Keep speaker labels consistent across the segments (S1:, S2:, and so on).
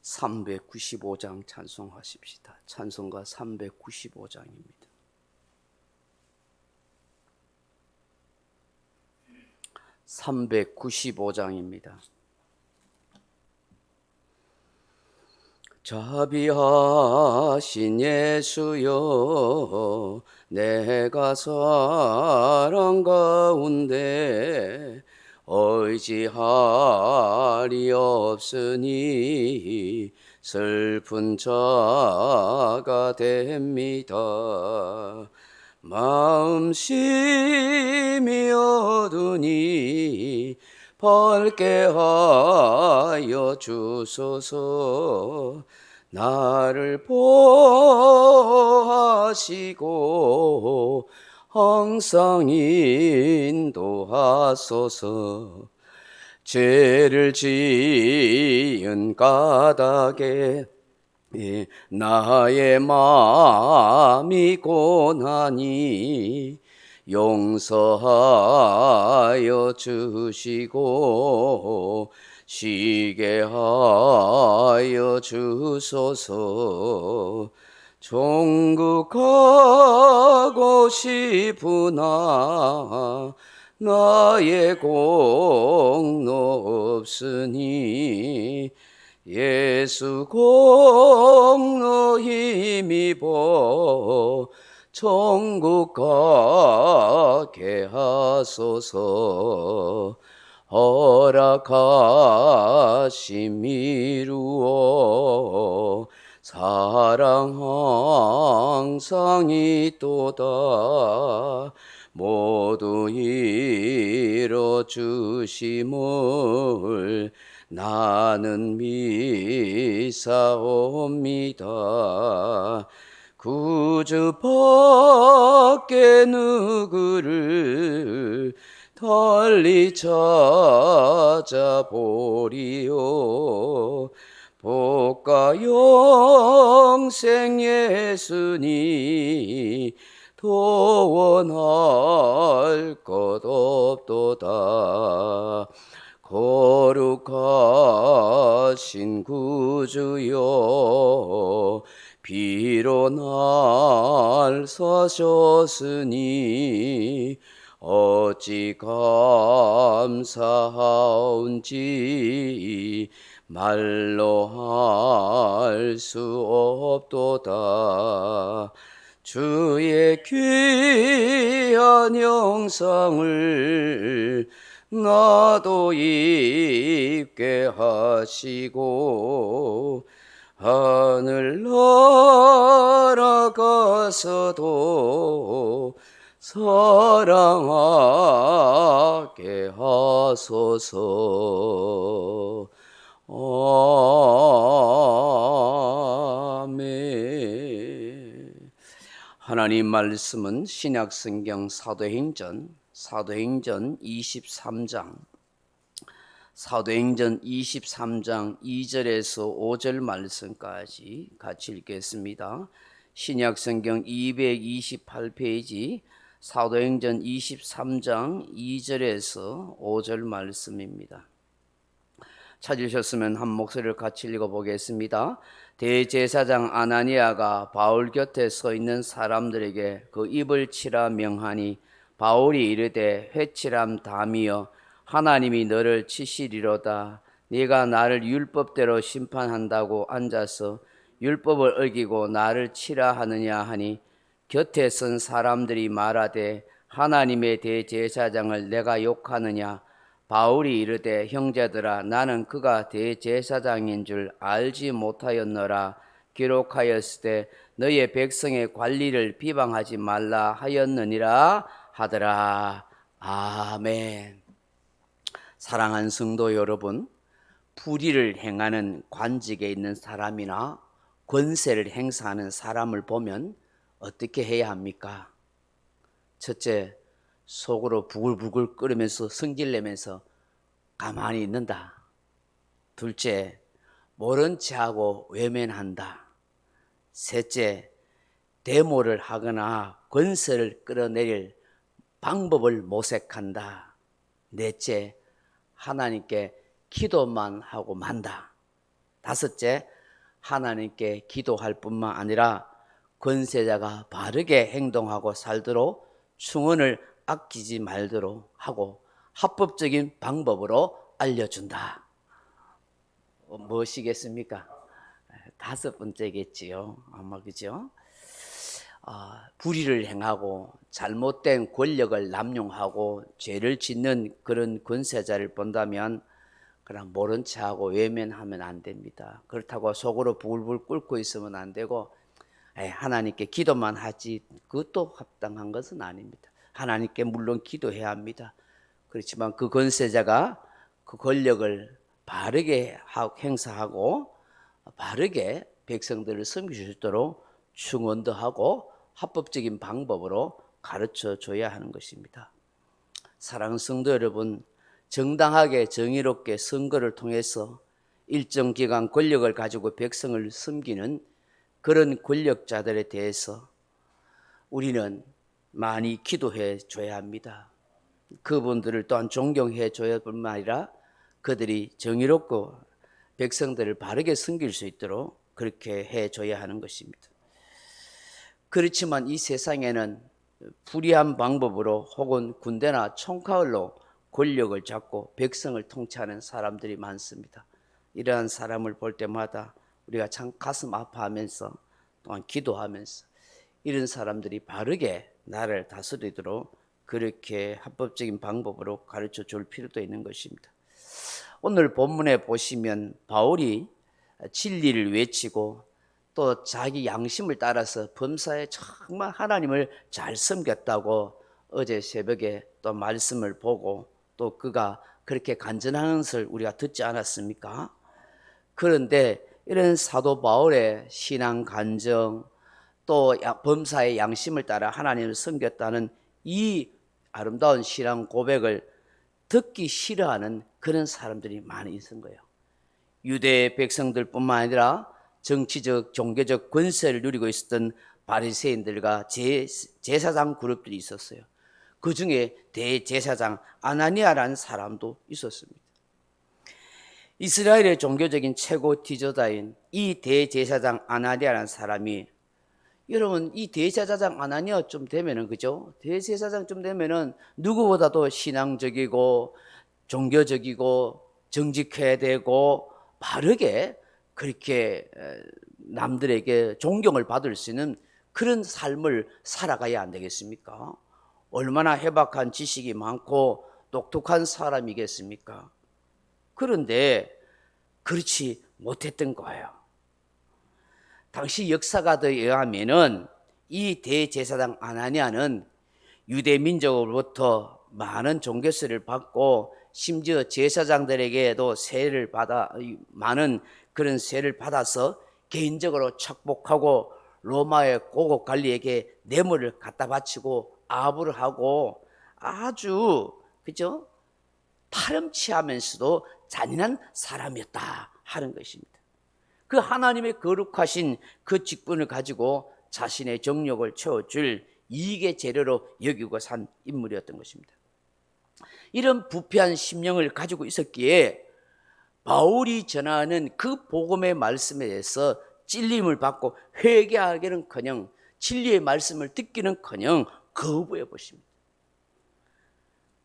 S1: 395장 찬송하십시다. 찬송가 395장입니다. (395장입니다) 자비하신 예수여, 내가 사랑 가운데 의지할이 없으니 슬픈 자가 됩니다. 마음 심히 어두니 밝게 하여 주소서. 나를 보호하시고 항상 인도하소서. 죄를 지은 까닭에 나의 마음이 고나니 용서하여 주시고 쉬게 하여 주소서. 천국 가고 싶으나 나의 공로 없으니 예수 공로 힘입어 천국 가게 하소서. 허락하심 이루어 사랑 항상 있도다. 모두 이뤄주심을 나는 믿사옵니다. 구주밖에 누구를 달리 찾아보리요. 복과 영생 예수니 도원할 것 없도다. 거룩하신 구주여, 비로 날 사셨으니 어찌 감사하온지 말로 할 수 없도다. 주의 귀한 영상을 나도 입게 하시고 하늘 날아가서도 사랑하게 하소서. 아멘. 하나님 말씀은 신약성경 사도행전 23장 2절에서 5절 말씀까지 같이 읽겠습니다. 신약성경 228페이지 사도행전 23장 2절에서 5절 말씀입니다. 찾으셨으면 한 목소리를 같이 읽어보겠습니다. 대제사장 아나니아가 바울 곁에 서 있는 사람들에게 그 입을 치라 명하니 바울이 이르되 회칠함 담이여, 하나님이 너를 치시리로다. 네가 나를 율법대로 심판한다고 앉아서 율법을 어기고 나를 치라 하느냐 하니, 곁에 선 사람들이 말하되 하나님의 대제사장을 내가 욕하느냐. 바울이 이르되 형제들아, 나는 그가 대제사장인 줄 알지 못하였노라. 기록하였으되 너의 백성의 관리를 비방하지 말라 하였느니라 하더라. 아멘. 사랑하는 성도 여러분, 불의를 행하는 관직에 있는 사람이나 권세를 행사하는 사람을 보면 어떻게 해야 합니까? 첫째, 속으로 부글부글 끓으면서 성질내면서 가만히 있는다. 둘째, 모른 체하고 외면한다. 셋째, 데모를 하거나 권세를 끌어내릴 방법을 모색한다. 넷째, 하나님께 기도만 하고 만다. 다섯째, 하나님께 기도할 뿐만 아니라 권세자가 바르게 행동하고 살도록 충원을 아끼지 말도록 하고 합법적인 방법으로 알려준다. 무엇이겠습니까? 다섯 번째겠지요. 아마 그죠? 불의를 행하고 잘못된 권력을 남용하고 죄를 짓는 그런 권세자를 본다면 그냥 모른 척하고 외면하면 안 됩니다. 그렇다고 속으로 부글부글 끓고 있으면 안 되고 하나님께 기도만 하지 그것도 합당한 것은 아닙니다. 하나님께 물론 기도해야 합니다. 그렇지만 그 권세자가 그 권력을 바르게 행사하고 바르게 백성들을 섬길 수 있도록 충원도 하고 합법적인 방법으로 가르쳐 줘야 하는 것입니다. 사랑하는 성도 여러분, 정당하게 정의롭게 선거를 통해서 일정 기간 권력을 가지고 백성을 섬기는 그런 권력자들에 대해서 우리는 많이 기도해 줘야 합니다. 그분들을 또한 존경해 줘야 뿐만 아니라 그들이 정의롭고 백성들을 바르게 섬길 수 있도록 그렇게 해 줘야 하는 것입니다. 그렇지만 이 세상에는 불의한 방법으로 혹은 군대나 총칼로 권력을 잡고 백성을 통치하는 사람들이 많습니다. 이러한 사람을 볼 때마다 우리가 참 가슴 아파하면서 또한 기도하면서 이런 사람들이 바르게 나라를 다스리도록 그렇게 합법적인 방법으로 가르쳐 줄 필요도 있는 것입니다. 오늘 본문에 보시면 바울이 진리를 외치고 또 자기 양심을 따라서 범사에 정말 하나님을 잘 섬겼다고 어제 새벽에 또 말씀을 보고 또 그가 그렇게 간증하는 것을 우리가 듣지 않았습니까? 그런데 이런 사도 바울의 신앙 간증 또 범사의 양심을 따라 하나님을 섬겼다는 이 아름다운 신앙 고백을 듣기 싫어하는 그런 사람들이 많이 있는 거예요. 유대 백성들뿐만 아니라 정치적 종교적 권세를 누리고 있었던 바리새인들과 제사장 그룹들이 있었어요. 그 중에 대제사장 아나니아라는 사람도 있었습니다. 이스라엘의 종교적인 최고 지도자인 이 대제사장 아나니아라는 사람이, 여러분 이 대제사장 아나니아쯤 되면은 그죠? 대제사장쯤 되면은 누구보다도 신앙적이고 종교적이고 정직해야 되고 바르게 그렇게 남들에게 존경을 받을 수 있는 그런 삶을 살아가야 안 되겠습니까? 얼마나 해박한 지식이 많고 똑똑한 사람이겠습니까? 그런데 그렇지 못했던 거예요. 당시 역사가들에 의하면은 이 대제사장 아나니아는 유대 민족으로부터 많은 종교세를 받고 심지어 제사장들에게도 세를 받아 많은 그런 세를 받아서 개인적으로 착복하고 로마의 고급 관리에게 뇌물을 갖다 바치고 아부를 하고 아주 그죠? 파렴치하면서도 잔인한 사람이었다 하는 것입니다. 그 하나님의 거룩하신 그 직분을 가지고 자신의 정욕을 채워줄 이익의 재료로 여기고 산 인물이었던 것입니다. 이런 부패한 심령을 가지고 있었기에 바울이 전하는 그 복음의 말씀에 대해서 찔림을 받고 회개하기는커녕 진리의 말씀을 듣기는커녕 거부해 보십니다.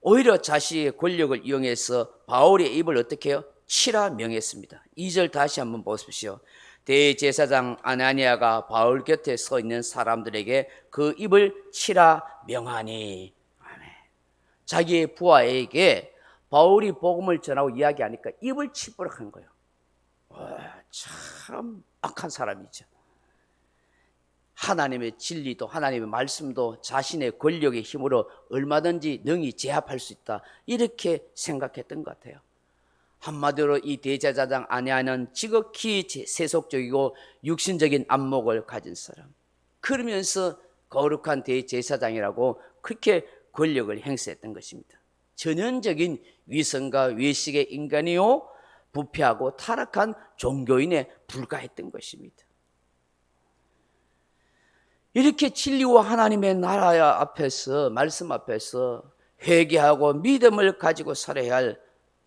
S1: 오히려 자신의 권력을 이용해서 바울의 입을 어떻게 해요? 치라 명했습니다. 2절 다시 한번 보십시오. 대제사장 아나니아가 바울 곁에 서 있는 사람들에게 그 입을 치라 명하니. 아멘. 자기의 부하에게 바울이 복음을 전하고 이야기하니까 입을 치도록 한 거예요. 참 악한 사람이죠. 하나님의 진리도 하나님의 말씀도 자신의 권력의 힘으로 얼마든지 능히 제압할 수 있다, 이렇게 생각했던 것 같아요. 한마디로 이 대제사장 아나니아는 지극히 세속적이고 육신적인 안목을 가진 사람, 그러면서 거룩한 대제사장이라고 그렇게 권력을 행사했던 것입니다. 전형적인 위선과 외식의 인간이요 부패하고 타락한 종교인에 불과했던 것입니다. 이렇게 진리와 하나님의 나라 앞에서 말씀 앞에서 회개하고 믿음을 가지고 살아야 할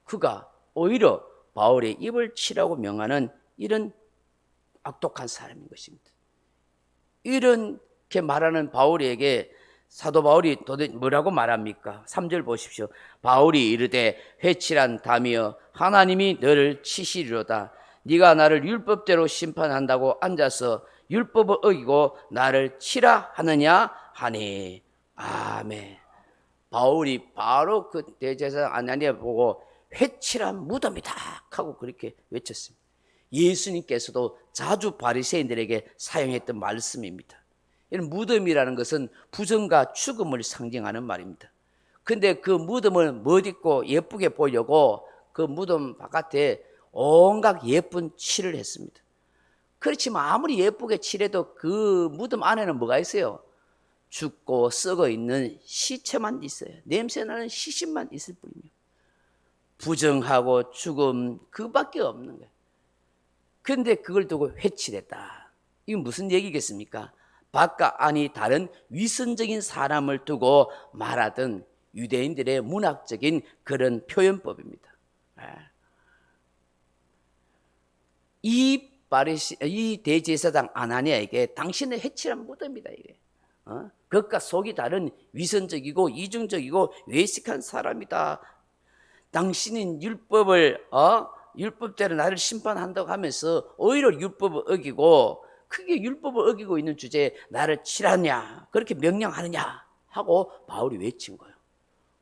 S1: 그가 오히려 바울의 입을 치라고 명하는 이런 악독한 사람인 것입니다. 이렇게 말하는 바울에게 사도 바울이 도대체 뭐라고 말합니까? 3절 보십시오. 바울이 이르되 회칠한 담이여 하나님이 너를 치시리로다. 네가 나를 율법대로 심판한다고 앉아서 율법을 어기고 나를 치라 하느냐 하니. 아멘. 바울이 바로 그 대제사장 아나니아 보고 회칠한 무덤이다 하고 그렇게 외쳤습니다. 예수님께서도 자주 바리새인들에게 사용했던 말씀입니다. 이런 무덤이라는 것은 부정과 죽음을 상징하는 말입니다. 근데 그 무덤을 멋있고 예쁘게 보려고 그 무덤 바깥에 온갖 예쁜 칠을 했습니다. 그렇지만 아무리 예쁘게 칠해도 그 무덤 안에는 뭐가 있어요? 죽고 썩어 있는 시체만 있어요. 냄새나는 시신만 있을 뿐이에요. 부정하고 죽음 그밖에 없는 거예요. 그런데 그걸 두고 회칠했다. 이건 무슨 얘기겠습니까? 밖과 안이 다른 위선적인 사람을 두고 말하던 유대인들의 문학적인 그런 표현법입니다. 이 대제사장 아나니아에게 당신의 회칠한 무덤이다 이게. 그것과 속이 다른 위선적이고 이중적이고 외식한 사람이다. 당신은 율법대로 나를 심판한다고 하면서 오히려 율법을 어기고 크게 율법을 어기고 있는 주제에 나를 치라냐 그렇게 명령하느냐 하고 바울이 외친 거예요.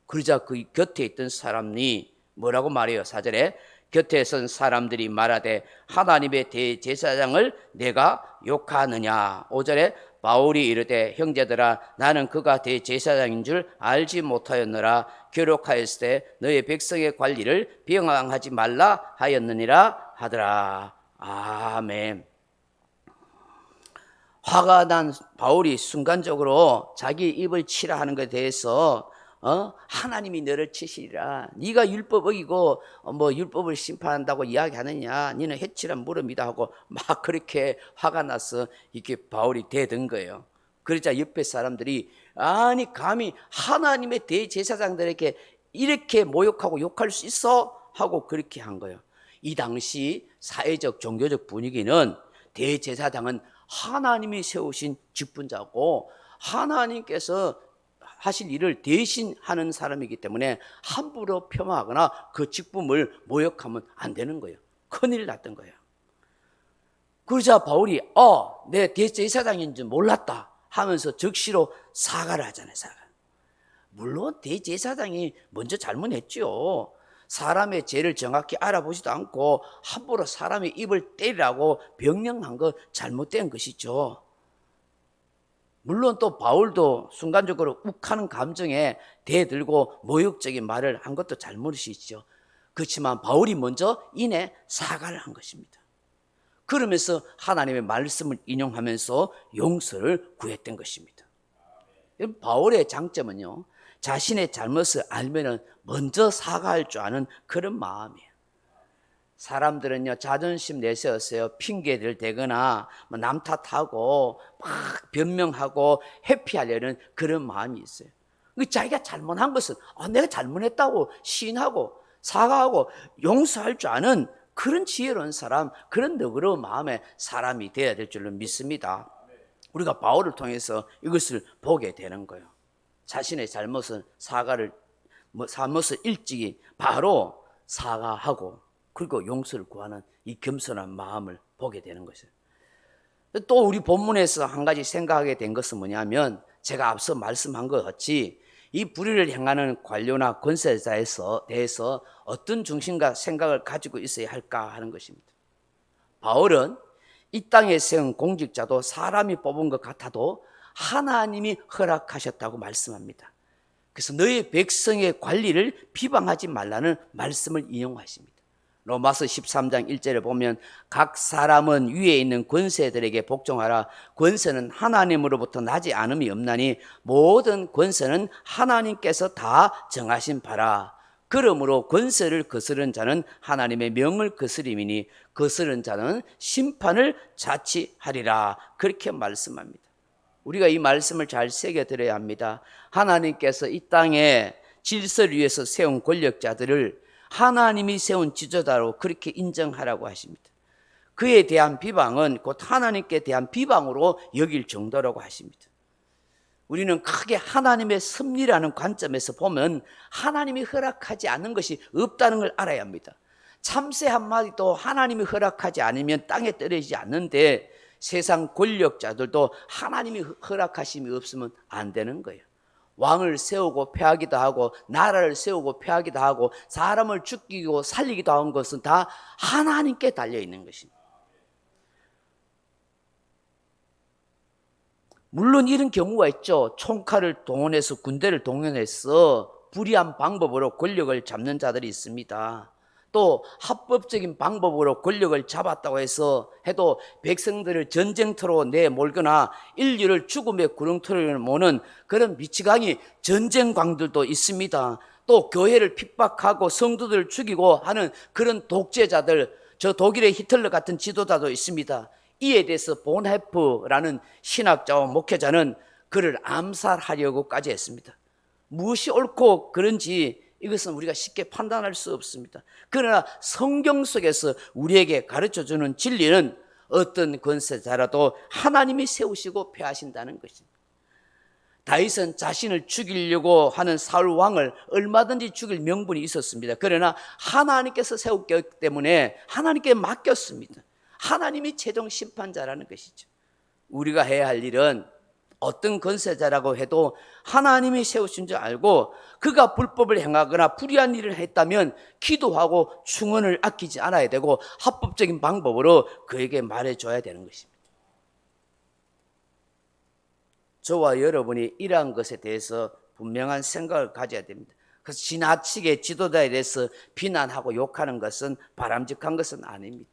S1: 그러자 그 곁에 있던 사람이 뭐라고 말해요? 4절에 곁에 선 사람들이 말하되 하나님의 대제사장을 내가 욕하느냐. 5절에 바울이 이르되 형제들아 나는 그가 대제사장인 줄 알지 못하였노라. 기록하였을 때 너의 백성의 관리를 비방하지 말라 하였느니라 하더라. 아멘. 화가 난 바울이 순간적으로 자기 입을 치라 하는 것에 대해서 하나님이 너를 치시리라. 네가 율법 어기고 율법을 심판한다고 이야기하느냐. 너는 해칠한 무덤이다 하고 막 그렇게 화가 나서 이렇게 바울이 대든 거예요. 그러자 옆에 사람들이 아니 감히 하나님의 대제사장들에게 이렇게 모욕하고 욕할 수 있어? 하고 그렇게 한 거예요. 이 당시 사회적 종교적 분위기는 대제사장은 하나님이 세우신 직분자고 하나님께서 하실 일을 대신 하는 사람이기 때문에 함부로 폄하하거나 그 직분을 모욕하면 안 되는 거예요. 큰일 났던 거예요. 그러자 바울이 내 대제사장인 줄 몰랐다 하면서 즉시로 사과를 하잖아요. 사과. 물론 대제사장이 먼저 잘못했죠. 사람의 죄를 정확히 알아보지도 않고 함부로 사람의 입을 때리라고 명령한 거 잘못된 것이죠. 물론 또 바울도 순간적으로 욱하는 감정에 대들고 모욕적인 말을 한 것도 잘못이죠. 그렇지만 바울이 먼저 이내 사과를 한 것입니다. 그러면서 하나님의 말씀을 인용하면서 용서를 구했던 것입니다. 바울의 장점은요, 자신의 잘못을 알면 먼저 사과할 줄 아는 그런 마음이에요. 사람들은요 자존심 내세워서요 핑계를 대거나 남 탓하고 막 변명하고 회피하려는 그런 마음이 있어요. 자기가 잘못한 것은 내가 잘못했다고 시인하고 사과하고 용서할 줄 아는 그런 지혜로운 사람, 그런 너그러운 마음의 사람이 되어야 될 줄로 믿습니다. 우리가 바울을 통해서 이것을 보게 되는 거예요. 자신의 잘못을 잘못을 일찍이 바로 사과하고 그리고 용서를 구하는 이 겸손한 마음을 보게 되는 것이에요. 또 우리 본문에서 한 가지 생각하게 된 것은 뭐냐면 제가 앞서 말씀한 것 같이 이 불의를 행하는 관료나 권세자에 대해서 어떤 중심과 생각을 가지고 있어야 할까 하는 것입니다. 바울은 이 땅에 세운 공직자도 사람이 뽑은 것 같아도 하나님이 허락하셨다고 말씀합니다. 그래서 너희 백성의 관리를 비방하지 말라는 말씀을 인용하십니다. 로마서 13장 1절에 보면 각 사람은 위에 있는 권세들에게 복종하라. 권세는 하나님으로부터 나지 않음이 없나니 모든 권세는 하나님께서 다 정하신 바라. 그러므로 권세를 거스른 자는 하나님의 명을 거스림이니 거스른 자는 심판을 자취하리라. 그렇게 말씀합니다. 우리가 이 말씀을 잘 새겨들어야 합니다. 하나님께서 이 땅에 질서를 위해서 세운 권력자들을 하나님이 세운 지도자로 그렇게 인정하라고 하십니다. 그에 대한 비방은 곧 하나님께 대한 비방으로 여길 정도라고 하십니다. 우리는 크게 하나님의 섭리라는 관점에서 보면 하나님이 허락하지 않는 것이 없다는 걸 알아야 합니다. 참새 한 마리도 하나님이 허락하지 않으면 땅에 떨어지지 않는데 세상 권력자들도 하나님이 허락하심이 없으면 안 되는 거예요. 왕을 세우고 패하기도 하고 나라를 세우고 패하기도 하고 사람을 죽이고 살리기도 하는 것은 다 하나님께 달려있는 것입니다. 물론 이런 경우가 있죠. 총칼을 동원해서 군대를 동원해서 불의한 방법으로 권력을 잡는 자들이 있습니다. 또 합법적인 방법으로 권력을 잡았다고 해도 백성들을 전쟁터로 내몰거나 인류를 죽음의 구렁텅이로 모는 그런 미치광이 전쟁광들도 있습니다. 또 교회를 핍박하고 성도들을 죽이고 하는 그런 독재자들, 저 독일의 히틀러 같은 지도자도 있습니다. 이에 대해서 본헤프라는 신학자와 목회자는 그를 암살하려고까지 했습니다. 무엇이 옳고 그런지 이것은 우리가 쉽게 판단할 수 없습니다. 그러나 성경 속에서 우리에게 가르쳐주는 진리는 어떤 권세자라도 하나님이 세우시고 폐하신다는 것입니다. 다윗은 자신을 죽이려고 하는 사울 왕을 얼마든지 죽일 명분이 있었습니다. 그러나 하나님께서 세웠기 때문에 하나님께 맡겼습니다. 하나님이 최종 심판자라는 것이죠. 우리가 해야 할 일은 어떤 권세자라고 해도 하나님이 세우신 줄 알고 그가 불법을 행하거나 불의한 일을 했다면 기도하고 충언을 아끼지 않아야 되고 합법적인 방법으로 그에게 말해줘야 되는 것입니다. 저와 여러분이 이러한 것에 대해서 분명한 생각을 가져야 됩니다. 그래서 지나치게 지도자에 대해서 비난하고 욕하는 것은 바람직한 것은 아닙니다.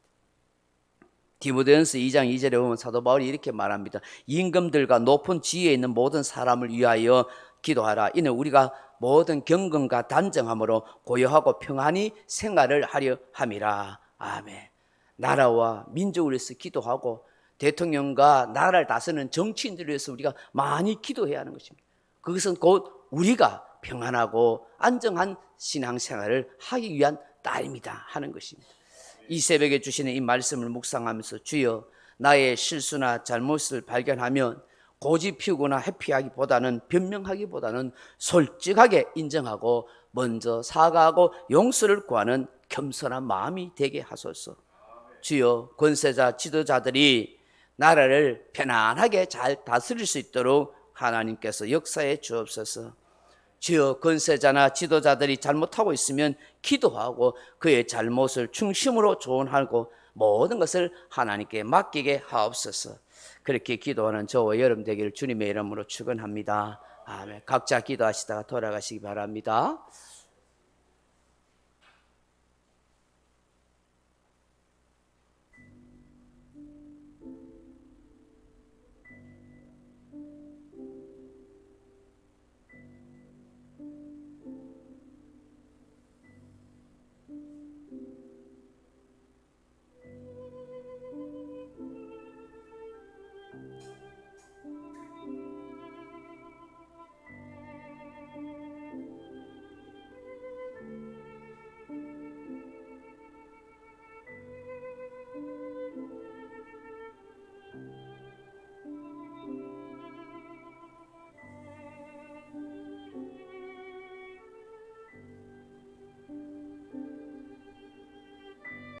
S1: 디모데전서 2장 2절에 보면 사도 바울이 이렇게 말합니다. 임금들과 높은 지위에 있는 모든 사람을 위하여 기도하라. 이는 우리가 모든 경건과 단정함으로 고요하고 평안히 생활을 하려 함이라. 아멘. 나라와 민족을 위해서 기도하고 대통령과 나라를 다스리는 정치인들을 위해서 우리가 많이 기도해야 하는 것입니다. 그것은 곧 우리가 평안하고 안정한 신앙생활을 하기 위한 딸입니다 하는 것입니다. 이 새벽에 주시는 이 말씀을 묵상하면서 주여 나의 실수나 잘못을 발견하면 고집 피우거나 회피하기보다는 변명하기보다는 솔직하게 인정하고 먼저 사과하고 용서를 구하는 겸손한 마음이 되게 하소서. 주여 권세자 지도자들이 나라를 편안하게 잘 다스릴 수 있도록 하나님께서 역사해 주옵소서. 주여 권세자나 지도자들이 잘못하고 있으면 기도하고 그의 잘못을 중심으로 조언하고 모든 것을 하나님께 맡기게 하옵소서. 그렇게 기도하는 저와 여러분 되기를 주님의 이름으로 축원합니다. 아멘. 각자 기도하시다가 돌아가시기 바랍니다.